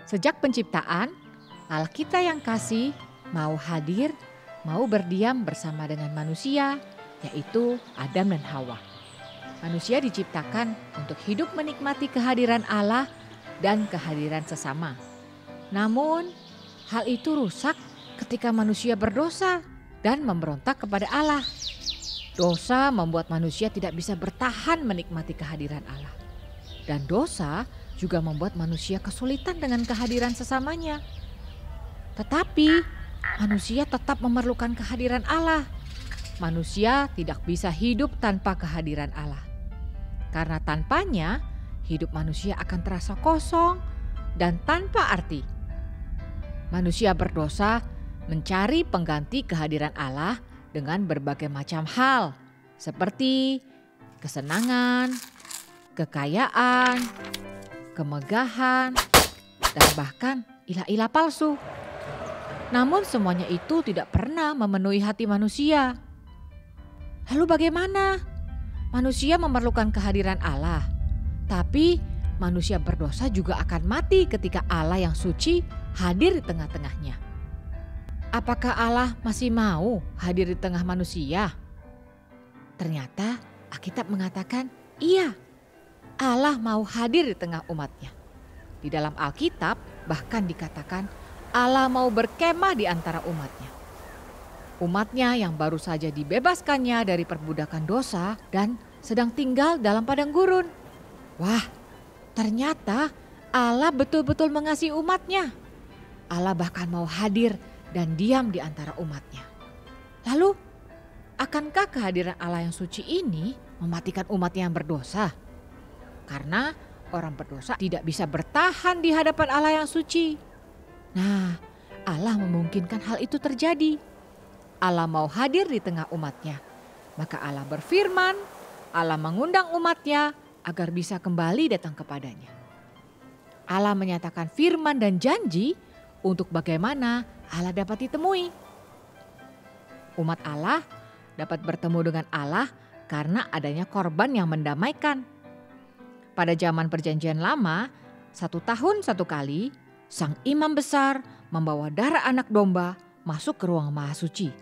Sejak penciptaan, Allah kita yang kasih mau hadir, mau berdiam bersama dengan manusia, yaitu Adam dan Hawa. Manusia diciptakan untuk hidup menikmati kehadiran Allah dan kehadiran sesama. Namun, hal itu rusak ketika manusia berdosa dan memberontak kepada Allah. Dosa membuat manusia tidak bisa bertahan menikmati kehadiran Allah. Dan dosa juga membuat manusia kesulitan dengan kehadiran sesamanya. Tetapi manusia tetap memerlukan kehadiran Allah. Manusia tidak bisa hidup tanpa kehadiran Allah. Karena tanpanya, hidup manusia akan terasa kosong dan tanpa arti. Manusia berdosa mencari pengganti kehadiran Allah dengan berbagai macam hal, seperti kesenangan, kekayaan, kemegahan, dan bahkan ilah-ilah palsu. Namun semuanya itu tidak pernah memenuhi hati manusia. Lalu bagaimana? Manusia memerlukan kehadiran Allah, tapi manusia berdosa juga akan mati ketika Allah yang suci hadir di tengah-tengahnya. Apakah Allah masih mau hadir di tengah manusia? Ternyata Alkitab mengatakan iya, Allah mau hadir di tengah umatnya. Di dalam Alkitab bahkan dikatakan Allah mau berkemah di antara umatnya. Umatnya yang baru saja dibebaskannya dari perbudakan dosa dan sedang tinggal dalam padang gurun. Wah, ternyata Allah betul-betul mengasihi umatnya. Allah bahkan mau hadir dan diam di antara umatnya. Lalu, akankah kehadiran Allah yang suci ini mematikan umatnya yang berdosa? Karena orang berdosa tidak bisa bertahan di hadapan Allah yang suci. Nah, Allah memungkinkan hal itu terjadi. Allah mau hadir di tengah umatnya. Maka Allah berfirman, Allah mengundang umatnya agar bisa kembali datang kepadanya. Allah menyatakan firman dan janji untuk bagaimana Allah dapat ditemui. Umat Allah dapat bertemu dengan Allah karena adanya korban yang mendamaikan. Pada zaman perjanjian lama, 1 tahun 1 kali, sang imam besar membawa darah anak domba masuk ke ruang maha suci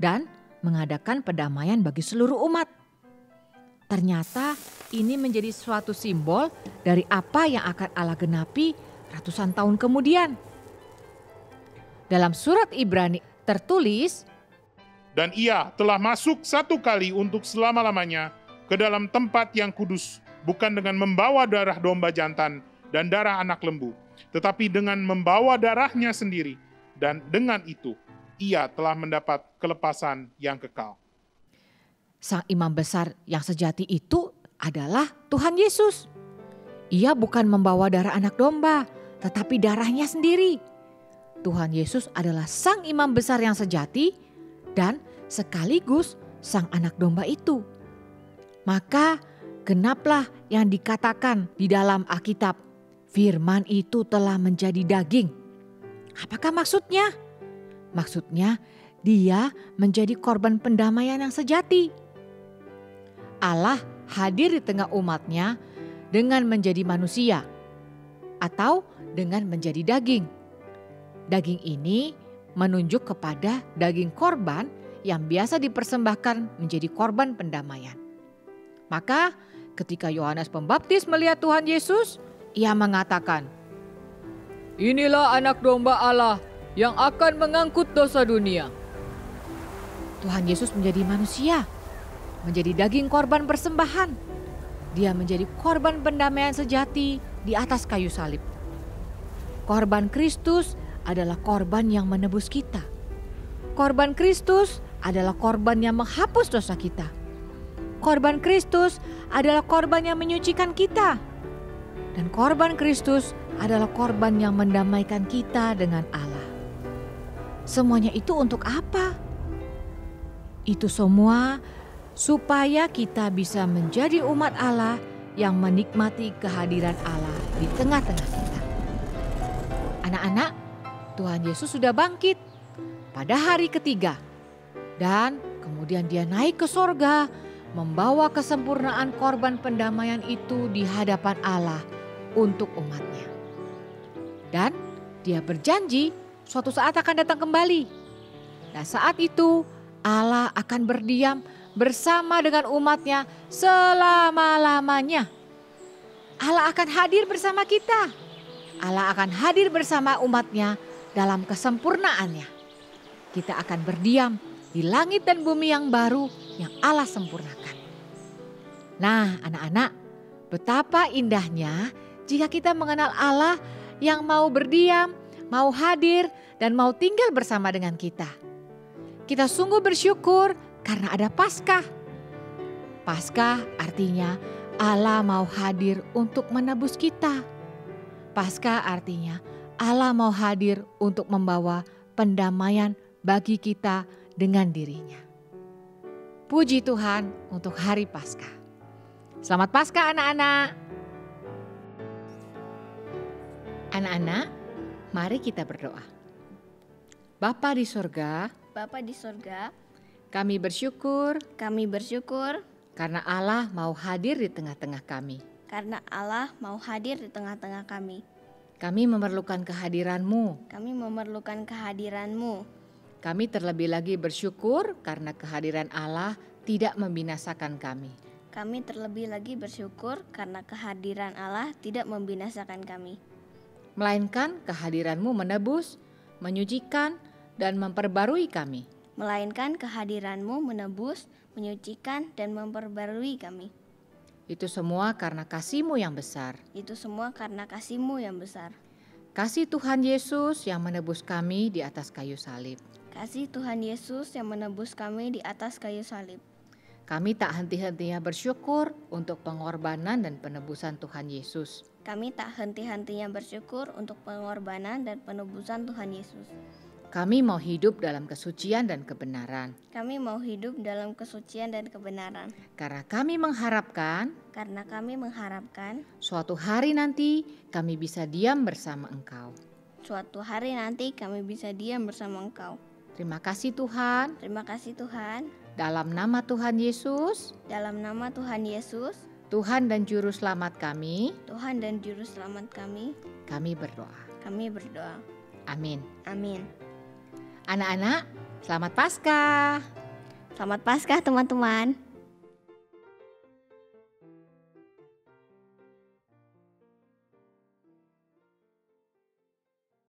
dan mengadakan pendamaian bagi seluruh umat. Ternyata ini menjadi suatu simbol dari apa yang akan Allah genapi ratusan tahun kemudian. Dalam surat Ibrani tertulis, dan ia telah masuk 1 kali untuk selama-lamanya ke dalam tempat yang kudus, bukan dengan membawa darah domba jantan dan darah anak lembu, tetapi dengan membawa darahnya sendiri, dan dengan itu ia telah mendapat kelepasan yang kekal. Sang imam besar yang sejati itu adalah Tuhan Yesus. Ia bukan membawa darah anak domba, tetapi darahnya sendiri. Tuhan Yesus adalah sang imam besar yang sejati dan sekaligus sang anak domba itu. Maka genaplah yang dikatakan di dalam Alkitab, firman itu telah menjadi daging. Apakah maksudnya? Maksudnya dia menjadi korban pendamaian yang sejati. Allah hadir di tengah umatnya dengan menjadi manusia atau dengan menjadi daging. Daging ini menunjuk kepada daging korban yang biasa dipersembahkan menjadi korban pendamaian. Maka ketika Yohanes Pembaptis melihat Tuhan Yesus, ia mengatakan, "Inilah anak domba Allah yang akan mengangkut dosa dunia." Tuhan Yesus menjadi manusia, menjadi daging korban persembahan. Dia menjadi korban pendamaian sejati di atas kayu salib. Korban Kristus adalah korban yang menebus kita. Korban Kristus adalah korban yang menghapus dosa kita. Korban Kristus adalah korban yang menyucikan kita. Dan korban Kristus adalah korban yang mendamaikan kita dengan Allah. Semuanya itu untuk apa? Itu semua supaya kita bisa menjadi umat Allah yang menikmati kehadiran Allah di tengah-tengah kita. Anak-anak, Tuhan Yesus sudah bangkit pada hari ketiga. Dan kemudian dia naik ke sorga, membawa kesempurnaan korban pendamaian itu di hadapan Allah untuk umatnya. Dan dia berjanji suatu saat akan datang kembali. Nah, saat itu Allah akan berdiam bersama dengan umatnya selama-lamanya. Allah akan hadir bersama kita. Allah akan hadir bersama umatnya dalam kesempurnaannya. Kita akan berdiam di langit dan bumi yang baru yang Allah sempurnakan. Nah, anak-anak, betapa indahnya jika kita mengenal Allah yang mau berdiam, mau hadir, dan mau tinggal bersama dengan kita. Kita sungguh bersyukur karena ada Paskah. Paskah artinya Allah mau hadir untuk menebus kita. Paskah artinya Allah mau hadir untuk membawa pendamaian bagi kita dengan dirinya. Puji Tuhan untuk hari Paskah. Selamat Paskah anak-anak. Anak-anak, mari kita berdoa. Bapa di sorga, kami bersyukur karena Allah mau hadir di tengah-tengah kami. Kami memerlukan kehadiran-Mu. Kami terlebih lagi bersyukur karena kehadiran Allah tidak membinasakan kami. Melainkan kehadiran-Mu menebus, menyucikan, dan memperbarui kami. Itu semua karena kasih-Mu yang besar. Kasih Tuhan Yesus yang menebus kami di atas kayu salib. Kami tak henti-hentinya bersyukur untuk pengorbanan dan penebusan Tuhan Yesus. Kami mau hidup dalam kesucian dan kebenaran. Karena kami mengharapkan suatu hari nanti kami bisa diam bersama Engkau. Terima kasih Tuhan. Dalam nama Tuhan Yesus, Tuhan dan Juru Selamat kami, kami berdoa. Amin. Anak-anak, selamat Paskah. Selamat Paskah teman-teman.